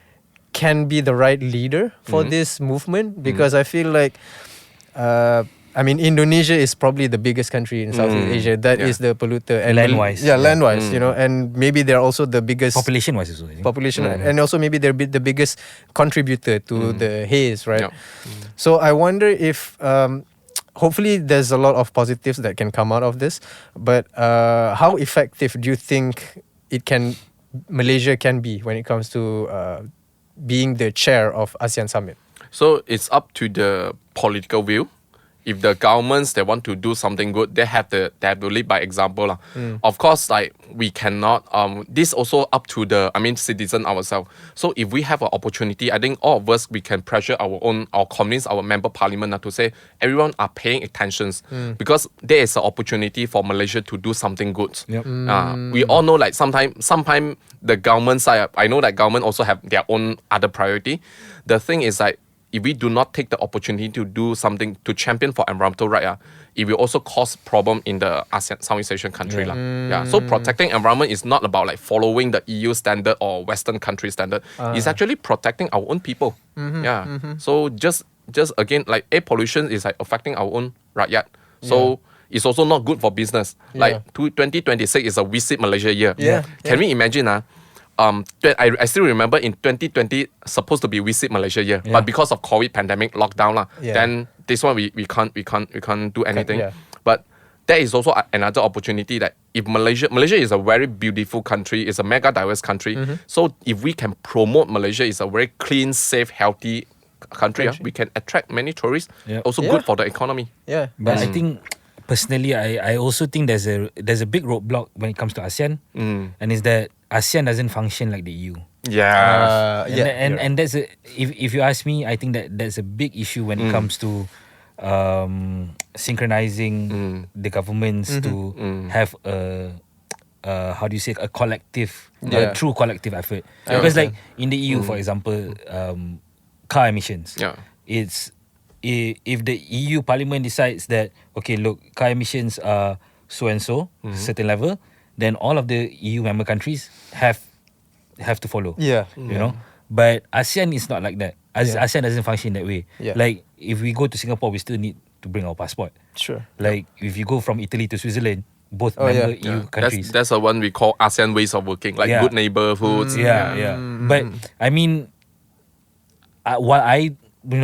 [SPEAKER 1] can be the right leader for this movement, because I feel like Indonesia is probably the biggest country in Southeast Asia. That is the polluter. And
[SPEAKER 2] Land-wise.
[SPEAKER 1] Land-wise, and maybe they're also the biggest
[SPEAKER 2] Population-wise also. I think.
[SPEAKER 1] population, and also maybe they're the biggest contributor to the haze, right?
[SPEAKER 3] Yeah.
[SPEAKER 1] So I wonder if hopefully there's a lot of positives that can come out of this, but how effective do you think Malaysia can be when it comes to being the chair of ASEAN Summit?
[SPEAKER 3] So it's up to the political will. If the governments they want to do something good, they have to lead by example. Of course, like we cannot. This also up to the citizen ourselves. So if we have an opportunity, I think all of us we can pressure convince our member parliament to say everyone are paying attention because there is an opportunity for Malaysia to do something good.
[SPEAKER 2] Yep.
[SPEAKER 3] We all know like sometimes the government side. I know that government also have their own other priority. The thing is like, if we do not take the opportunity to do something to champion for environmental right, it will also cause problem in the ASEAN Southeast Asian country. So protecting environment is not about like following the EU standard or Western country standard. It's actually protecting our own people. So just again, like air pollution is like affecting our own rakyat. So it's also not good for business. Like 2026 is a Visit Malaysia year. Can we imagine? I still remember in 2020 supposed to be Visit Malaysia year, but because of COVID pandemic lockdown then this one we can't do anything. But there is also another opportunity that if Malaysia is a very beautiful country, it's a mega diverse country. So if we can promote Malaysia is a very clean, safe, healthy country. We can attract many tourists. Also good for the economy.
[SPEAKER 2] But I think personally, I also think there's a big roadblock when it comes to ASEAN, and is that ASEAN doesn't function like the EU. And that's if you ask me, I think that's a big issue when it comes to synchronizing the governments to have a collective, a true collective effort. Because like in the EU, for example, car emissions. It's if the EU Parliament decides that okay, look, car emissions are so and so certain level, then all of the EU member countries have to follow. You know. But ASEAN is not like that. ASEAN doesn't function that way.
[SPEAKER 1] Yeah.
[SPEAKER 2] Like if we go to Singapore, we still need to bring our passport.
[SPEAKER 1] Sure.
[SPEAKER 2] Like if you go from Italy to Switzerland, both
[SPEAKER 1] Oh, yeah.
[SPEAKER 2] member EU countries.
[SPEAKER 3] That's the one we call ASEAN ways of working, like good neighborhoods.
[SPEAKER 2] Yeah. But I mean, while I,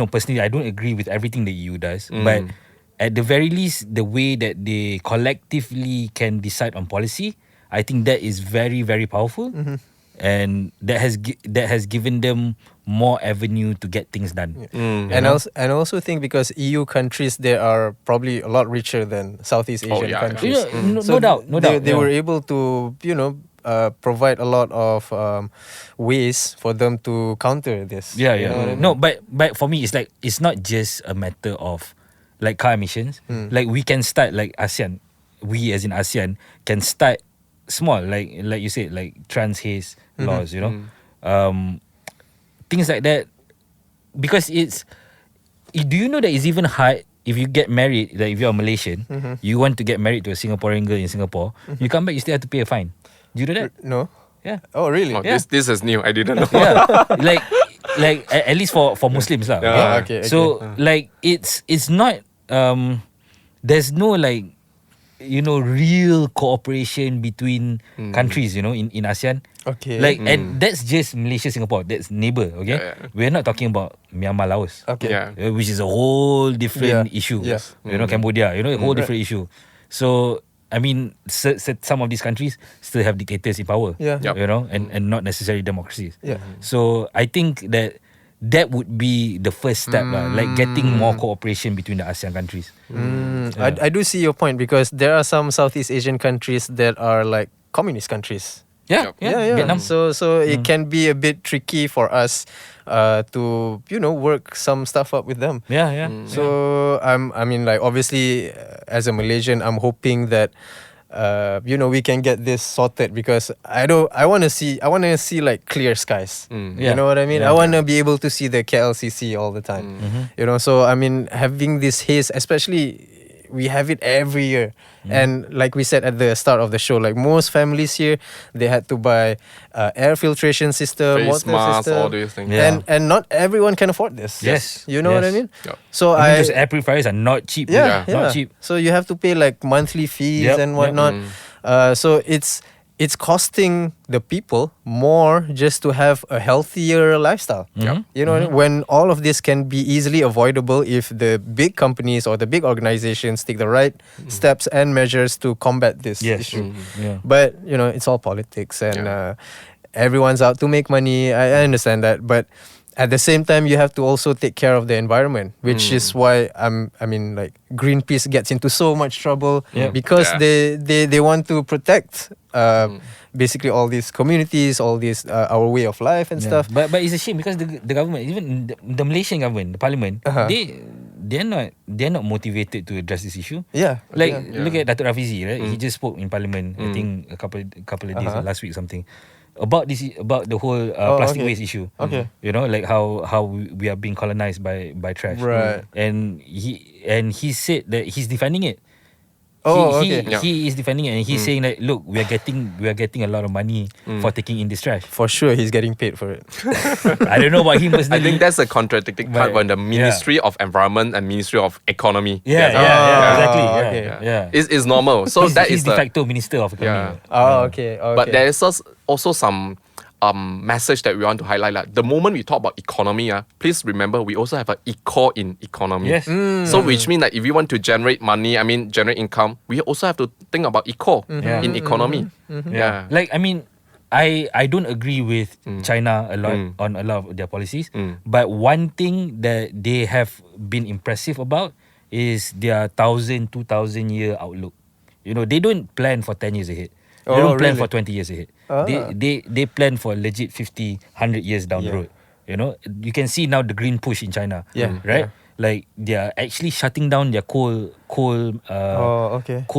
[SPEAKER 2] personally, I don't agree with everything the EU does. But at the very least, the way that they collectively can decide on policy, I think that is very, very powerful, and that has given them more avenue to get things done.
[SPEAKER 1] And also think because EU countries, they are probably a lot richer than Southeast Asian countries.
[SPEAKER 2] Yeah, no doubt.
[SPEAKER 1] They were able to provide a lot of ways for them to counter this.
[SPEAKER 2] Yeah.
[SPEAKER 1] You know what I mean?
[SPEAKER 2] No, but for me, it's like it's not just a matter of like car emissions. Like we can start like ASEAN. We as in ASEAN can start small, like you said, like trans haze laws. Things like that. Because do you know that it's even hard if you get married? Like if you're a Malaysian, you want to get married to a Singaporean girl in Singapore, you come back, you still have to pay a fine. Do you know that?
[SPEAKER 1] No.
[SPEAKER 2] Yeah.
[SPEAKER 1] Oh, really?
[SPEAKER 3] Oh, this is new. I didn't know.
[SPEAKER 2] Yeah, like at least for Muslims lah.
[SPEAKER 3] Yeah.
[SPEAKER 1] Okay.
[SPEAKER 2] So like it's not there's no like real cooperation between countries in ASEAN.
[SPEAKER 1] Okay.
[SPEAKER 2] Like and that's just Malaysia, Singapore. That's neighbor. Okay.
[SPEAKER 3] Yeah.
[SPEAKER 2] We're not talking about Myanmar, Laos.
[SPEAKER 1] Okay.
[SPEAKER 3] Yeah.
[SPEAKER 2] Which is a whole different issue.
[SPEAKER 1] Yes.
[SPEAKER 2] Cambodia. A whole different issue. So I mean, some of these countries still have dictators in power.
[SPEAKER 1] Yeah.
[SPEAKER 3] Yep.
[SPEAKER 2] And not necessarily democracies.
[SPEAKER 1] Yeah.
[SPEAKER 2] So I think that would be the first step, like getting more cooperation between the ASEAN countries.
[SPEAKER 1] I do see your point because there are some Southeast Asian countries that are like communist countries.
[SPEAKER 2] Yeah. Vietnam.
[SPEAKER 1] So it can be a bit tricky for us to work some stuff up with them.
[SPEAKER 2] Yeah.
[SPEAKER 1] So I mean like obviously as a Malaysian, I'm hoping that we can get this sorted because I want to see like clear skies. You know what I mean? I want to be able to see the KLCC all the time. So I mean having this haze, especially we have it every year. And like we said at the start of the show, like most families here, they had to buy air filtration system,
[SPEAKER 3] Face
[SPEAKER 1] water
[SPEAKER 3] masks,
[SPEAKER 1] system.
[SPEAKER 3] all these things.
[SPEAKER 2] Yeah.
[SPEAKER 1] And not everyone can afford this.
[SPEAKER 2] Yes.
[SPEAKER 1] You know what I
[SPEAKER 2] Yes.
[SPEAKER 1] mean?
[SPEAKER 3] Yep.
[SPEAKER 1] So
[SPEAKER 2] Even those air purifiers are not cheap.
[SPEAKER 1] yeah.
[SPEAKER 2] Not cheap.
[SPEAKER 1] So you have to pay like monthly fees
[SPEAKER 2] Yep,
[SPEAKER 1] and
[SPEAKER 2] yep.
[SPEAKER 1] whatnot. So it's costing the people more just to have a healthier lifestyle. You know what I mean? When all of this can be easily avoidable if the big companies or the big organizations take the right steps and measures to combat this
[SPEAKER 2] Yes.
[SPEAKER 1] issue.
[SPEAKER 2] Yeah.
[SPEAKER 1] But it's all politics and everyone's out to make money. I understand that, but at the same time, you have to also take care of the environment, which is why like Greenpeace gets into so much trouble because they want to protect basically all these communities, all these our way of life and stuff.
[SPEAKER 2] But it's a shame because the government, even the Malaysian government, the parliament, they're not motivated to address this issue.
[SPEAKER 1] Yeah.
[SPEAKER 2] Like look at Datuk Rafizi, right? He just spoke in parliament. I think a couple of days last week or something. About the whole plastic waste issue.
[SPEAKER 1] Okay.
[SPEAKER 2] Like how we are being colonized by trash.
[SPEAKER 1] Right.
[SPEAKER 2] And he said that he's defending it. He is defending it and he's saying that look, we are getting a lot of money for taking in this trash.
[SPEAKER 1] For sure, he's getting paid for it.
[SPEAKER 2] I don't know about him personally.
[SPEAKER 3] I think that's a contradicting part when the Ministry of Environment and Ministry of Economy.
[SPEAKER 2] Yeah, exactly.
[SPEAKER 1] okay.
[SPEAKER 2] Yeah.
[SPEAKER 3] It's normal. So that
[SPEAKER 2] he's
[SPEAKER 3] is
[SPEAKER 2] de
[SPEAKER 3] the
[SPEAKER 2] facto minister of economy.
[SPEAKER 1] Okay.
[SPEAKER 3] But there is also some message that we want to highlight. Like, the moment we talk about economy, please remember we also have an eco in economy.
[SPEAKER 2] Yes.
[SPEAKER 3] So which means that if we want to generate money, generate income, we also have to think about eco in economy. Yeah.
[SPEAKER 2] Like I don't agree with China a lot on a lot of their policies. But one thing that they have been impressive about is their 1,000, 2,000 year outlook. They don't plan for 10 years ahead. They don't plan for 20 years ahead. They plan for legit 50, 100 years down the road. You can see now the green push in China. Right? Like they are actually shutting down their coal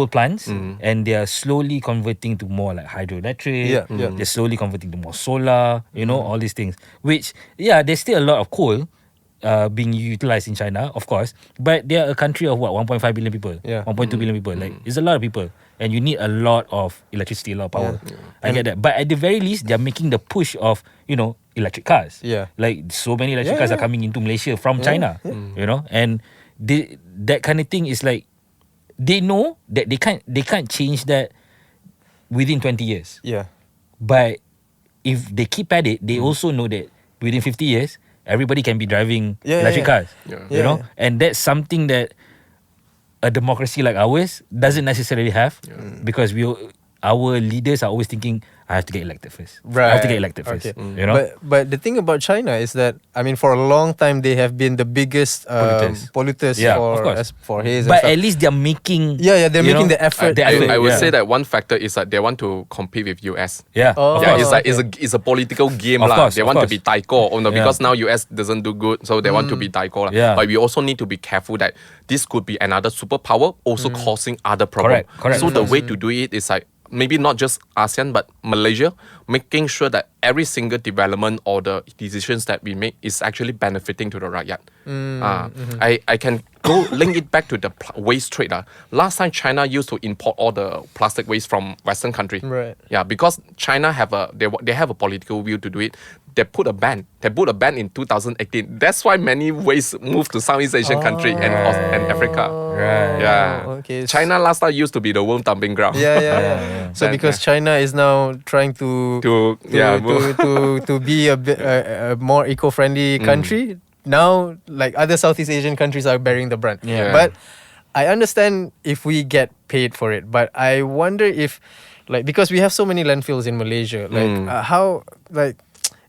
[SPEAKER 2] plants and they are slowly converting to more like hydroelectric. They're slowly converting to more solar, all these things. Which there's still a lot of coal being utilized in China, of course, but they are a country of 1.5 billion people, 1.2 billion people. Like it's a lot of people, and you need a lot of electricity, a lot of power. I get that, but at the very least, they're making the push of electric cars.
[SPEAKER 1] Yeah.
[SPEAKER 2] Like so many electric
[SPEAKER 1] Yeah,
[SPEAKER 2] cars are
[SPEAKER 1] yeah.
[SPEAKER 2] coming into Malaysia from China. You know, and that kind of thing is like they know that they can't change that within 20 years.
[SPEAKER 1] Yeah.
[SPEAKER 2] But if they keep at it, they also know that within 50 years, everybody can be driving electric cars.
[SPEAKER 3] Yeah.
[SPEAKER 2] You know, and that's something that a democracy like ours doesn't necessarily have, because our leaders are always thinking, I have to get elected first. I have to get elected first.
[SPEAKER 1] Okay.
[SPEAKER 2] You know,
[SPEAKER 1] But the thing about China is that, I mean, for a long time they have been the biggest polluters
[SPEAKER 2] Yeah, of course.
[SPEAKER 1] for haze.
[SPEAKER 2] but
[SPEAKER 1] and
[SPEAKER 2] at least they're making.
[SPEAKER 1] they're
[SPEAKER 2] you
[SPEAKER 1] making
[SPEAKER 2] know,
[SPEAKER 1] the effort.
[SPEAKER 3] I would
[SPEAKER 2] yeah.
[SPEAKER 3] say that one factor is that they want to compete with US.
[SPEAKER 2] Yeah,
[SPEAKER 1] Oh.
[SPEAKER 2] of
[SPEAKER 3] Yeah,
[SPEAKER 2] course.
[SPEAKER 3] it's like it's a political game
[SPEAKER 2] Of
[SPEAKER 3] lah.
[SPEAKER 2] course,
[SPEAKER 3] They
[SPEAKER 2] of
[SPEAKER 3] want to
[SPEAKER 2] course.
[SPEAKER 3] be taiko,
[SPEAKER 2] Yeah.
[SPEAKER 3] because now US doesn't do good, so they want to be taiko lah.
[SPEAKER 2] Yeah.
[SPEAKER 3] But we also need to be careful that this could be another superpower also causing other problems.
[SPEAKER 2] Correct.
[SPEAKER 3] So the way to do it is like maybe not just ASEAN but Malaysia, making sure that every single development or the decisions that we make is actually benefiting to the rakyat. I can go link it back to the waste trade. Last time China used to import all the plastic waste from Western country.
[SPEAKER 1] Right.
[SPEAKER 3] Yeah, because China have they have a political will to do it. They put a ban. They put a ban in 2018. That's why many waste moved to Southeast Asian country and Africa.
[SPEAKER 2] Right.
[SPEAKER 3] Yeah.
[SPEAKER 1] Okay.
[SPEAKER 3] China last time used to be the world dumping ground.
[SPEAKER 1] Yeah. So
[SPEAKER 3] Then,
[SPEAKER 1] because China is now trying to be a more eco-friendly country, now like other Southeast Asian countries are bearing the brunt.
[SPEAKER 3] Yeah.
[SPEAKER 1] But I understand if we get paid for it, but I wonder if, like, because we have so many landfills in Malaysia, like how, like,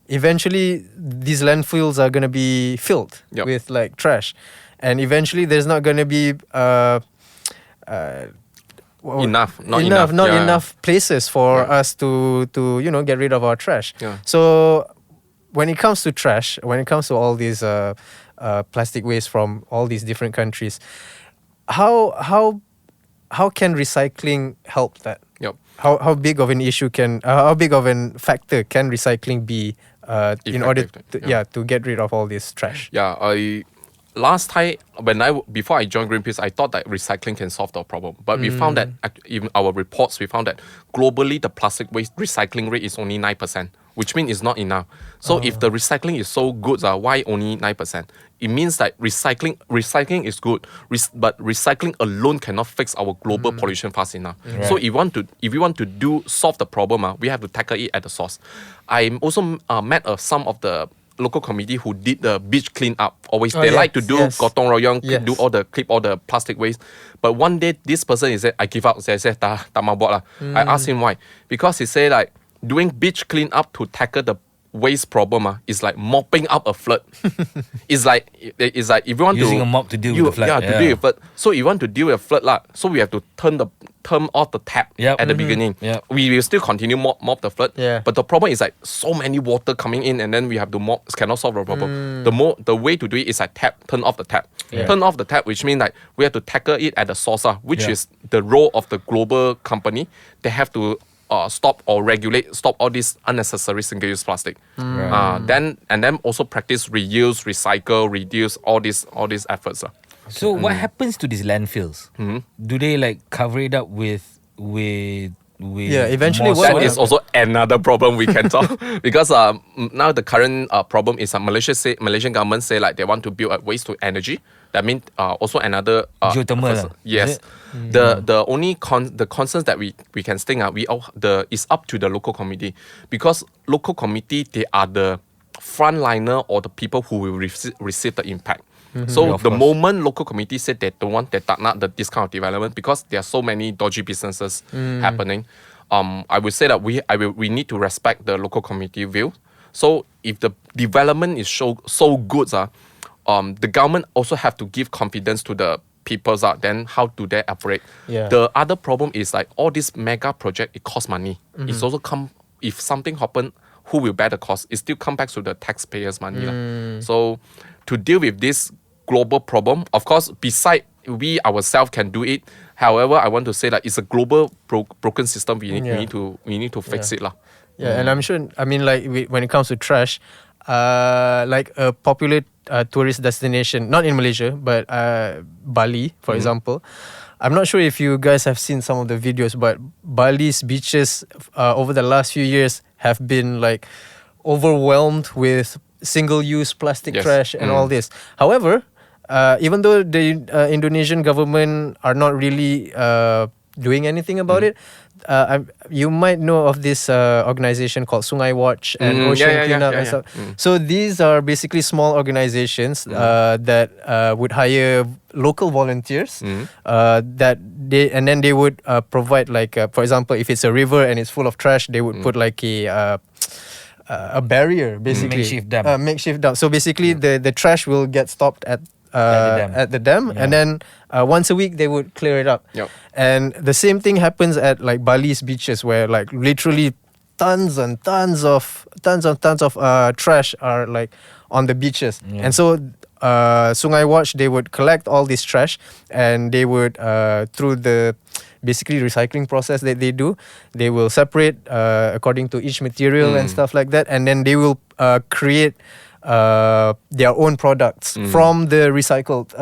[SPEAKER 1] eventually these landfills are gonna be filled
[SPEAKER 3] Yep.
[SPEAKER 1] with like trash, and eventually there's not gonna be
[SPEAKER 3] Not
[SPEAKER 1] not
[SPEAKER 3] enough.
[SPEAKER 1] enough places for us to get rid of our trash.
[SPEAKER 3] Yeah.
[SPEAKER 1] So when it comes to trash, when it comes to all these plastic waste from all these different countries, how can recycling help that?
[SPEAKER 3] Yep.
[SPEAKER 1] How big of an issue how big of an factor can recycling be in order to get rid of all this trash?
[SPEAKER 3] Yeah, last time before I joined Greenpeace, I thought that recycling can solve the problem, but we found that in our reports, we found that globally the plastic waste recycling rate is only 9%, which means it's not enough. So if the recycling is so good, why only 9%? It means that recycling is good, but recycling alone cannot fix our global pollution fast enough.
[SPEAKER 2] Right.
[SPEAKER 3] So if we want to solve the problem, we have to tackle it at the source. I also met some of the local committee who did the beach clean up. They like to do gotong royong, do clip all the plastic waste. But one day this person said, I give up. He said, tak mau buat lah. I asked him why. Because he said like doing beach clean up to tackle the waste problem is like mopping up a flood. it's like if you want
[SPEAKER 2] Using
[SPEAKER 3] to
[SPEAKER 2] a mop to deal with the flood.
[SPEAKER 3] Yeah, to deal with flood. So you want to deal with flood so we have to turn off the tap at the beginning.
[SPEAKER 2] Yep.
[SPEAKER 3] We will still continue mop the flood.
[SPEAKER 1] Yeah.
[SPEAKER 3] But the problem is like so many water coming in and then we have to mop, cannot solve the problem. The way to do it is like turn off the tap. Turn off the tap, which means like we have to tackle it at the source, which is the role of the global company. They have to stop or stop all this unnecessary single-use plastic. Then also practice reuse, recycle, reduce all these efforts.
[SPEAKER 2] So what happens to these landfills? Do they like cover it up with
[SPEAKER 1] eventually
[SPEAKER 2] more
[SPEAKER 1] what-
[SPEAKER 2] soil?
[SPEAKER 3] That is also another problem we can talk because now the current problem is Malaysian government say like they want to build a waste to energy. That means also another
[SPEAKER 2] Geothermal lah,
[SPEAKER 3] yes.
[SPEAKER 2] is it?
[SPEAKER 3] The only the concerns that we can think is up to the local committee, because local committee, they are the frontliner or the people who will receive the impact. So
[SPEAKER 2] Yeah, of
[SPEAKER 3] the
[SPEAKER 2] course.
[SPEAKER 3] moment local committee said they don't want this kind of development because there are so many dodgy businesses happening, I would say that we need to respect the local committee view. So if the development is so good, the government also have to give confidence to the people. Then how do they operate?
[SPEAKER 1] Yeah.
[SPEAKER 3] The other problem is like all this mega project, it costs money. It's also if something happen, who will bear the cost? It still come back to the taxpayers' money. So to deal with this global problem, of course, beside we ourselves can do it. However, I want to say that it's a global broken system. We need to fix it.
[SPEAKER 1] Yeah, and I'm sure. I mean, like when it comes to trash, like a popular tourist destination, not in Malaysia, but Bali, for example. I'm not sure if you guys have seen some of the videos, but Bali's beaches over the last few years have been like overwhelmed with single-use plastic
[SPEAKER 3] Yes.
[SPEAKER 1] trash and all this. However, even though the Indonesian government are not really doing anything about it, you might know of this organization called Sungai Watch and Ocean Cleanup and stuff. So these are basically small organizations that would hire local volunteers that they would provide, like for example, if it's a river and it's full of trash, they would put like a barrier, basically makeshift dam. So basically the trash will get stopped at the dam, and then once a week they would clear it up. And the same thing happens at like Bali's beaches, where like literally tons and tons of trash are like on the beaches. And so Sungai Watch, they would collect all this trash, and they would through the basically recycling process that they do, they will separate according to each material and stuff like that, and then they will create their own products from the recycled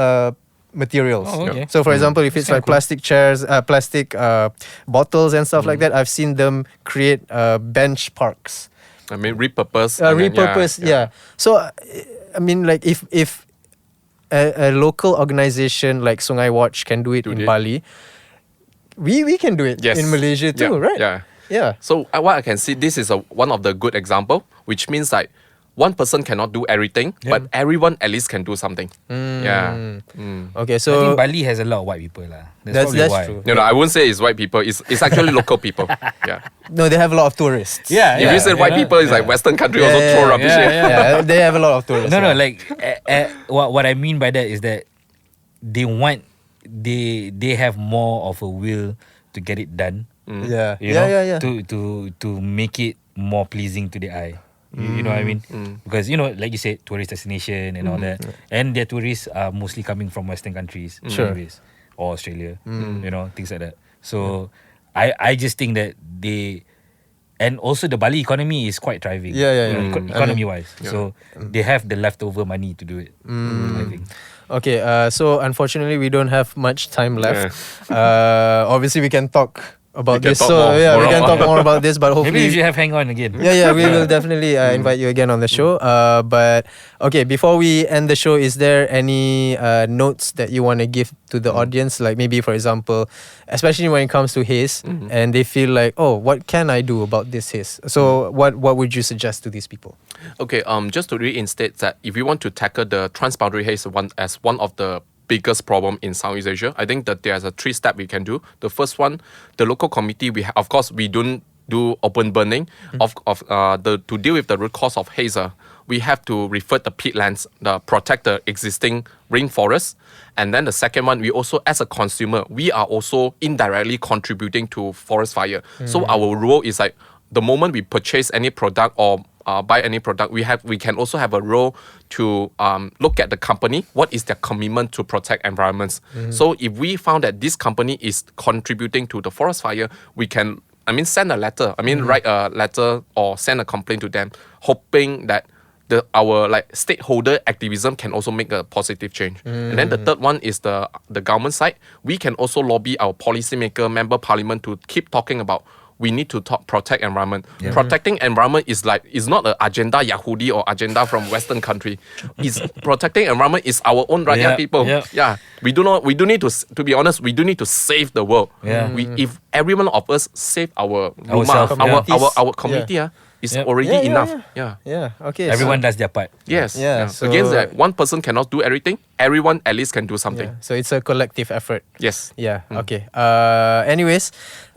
[SPEAKER 1] materials. So for example, if it's like plastic chairs, plastic bottles and stuff like that, I've seen them create bench parks.
[SPEAKER 3] I mean, repurpose.
[SPEAKER 1] So I mean, like if a local organization like Sungai Watch can do it in Bali, we can do it in Malaysia too, right? Yeah.
[SPEAKER 3] So what I can see, this is one of the good example, which means like one person cannot do everything, but everyone at least can do something.
[SPEAKER 1] Okay,
[SPEAKER 2] I
[SPEAKER 1] so
[SPEAKER 2] think Bali has a lot of white people lah.
[SPEAKER 1] That's
[SPEAKER 2] why.
[SPEAKER 1] true.
[SPEAKER 3] No, I wouldn't say it's white people. It's actually local people.
[SPEAKER 1] No, they have a lot of tourists.
[SPEAKER 2] Yeah,
[SPEAKER 3] If you say white people, it's like Western country also throw rubbish.
[SPEAKER 1] Yeah, they have a lot of tourists.
[SPEAKER 2] No, like what I mean by that is that they have more of a will to get it done.
[SPEAKER 1] Yeah.
[SPEAKER 2] You know, to make it more pleasing to the eye. You know what I mean? Because like you said, tourist destination and all that, and their tourists are mostly coming from Western countries, anyways, or Australia, things like that. So I just think that and also the Bali economy is quite thriving. Economy wise, so they have the leftover money to do it. I think.
[SPEAKER 1] Okay, so unfortunately we don't have much time left. Obviously we can talk about this. So we can talk more about this, but hopefully
[SPEAKER 2] maybe you should have Heng on again.
[SPEAKER 1] Yeah, we will definitely invite you again on the show. But okay, before we end the show, is there any notes that you want to give to the audience? Like maybe, for example, especially when it comes to Haze, and they feel like, oh, what can I do about this Haze? So what would you suggest to these people?
[SPEAKER 3] Okay, just to reinstate that, if you want to tackle the transboundary haze as one of the biggest problem in Southeast Asia, I think that there's a 3-step we can do. The first one, the local committee, of course we don't do open burning to deal with the root cause of haze. We have to revert the peatlands, protect the existing rainforests. And then the second one, we also, as a consumer, we are also indirectly contributing to forest fire. So our role is like, the moment we purchase any product or buy any product, we can also have a role to look at the company, what is their commitment to protect environments. So if we found that this company is contributing to the forest fire, we can, send a letter, write a letter or send a complaint to them, hoping that our stakeholder activism can also make a positive change. And then the third one is the government side. We can also lobby our policymaker, member parliament to keep talking about we need to protect environment. Protecting environment is not an agenda Yahudi or agenda from Western country. Is protecting environment is our own rakyat people. We do need to be honest, we do need to save the world. If every one of us save our rumah, our community, is already enough.
[SPEAKER 1] Okay.
[SPEAKER 2] Everyone does their part.
[SPEAKER 3] Yes.
[SPEAKER 1] So
[SPEAKER 3] against that, one person cannot do everything. Everyone at least can do something.
[SPEAKER 1] So it's a collective effort.
[SPEAKER 3] Yes.
[SPEAKER 1] Okay. Anyways,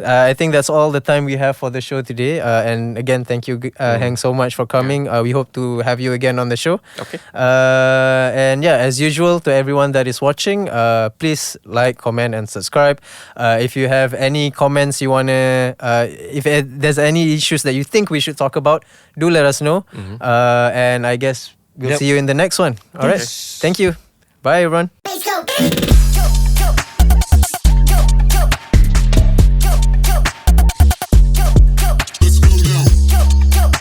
[SPEAKER 1] I think that's all the time we have for the show today. And again, thank you, Heng, so much for coming. We hope to have you again on the show.
[SPEAKER 3] Okay.
[SPEAKER 1] And as usual, to everyone that is watching, please like, comment, and subscribe. If you have any comments you wanna, if there's any issues that you think we should talk about, do let us know. And I guess we'll see you in the next one. All right. Thank you. Bye, everyone.
[SPEAKER 4] Let's go.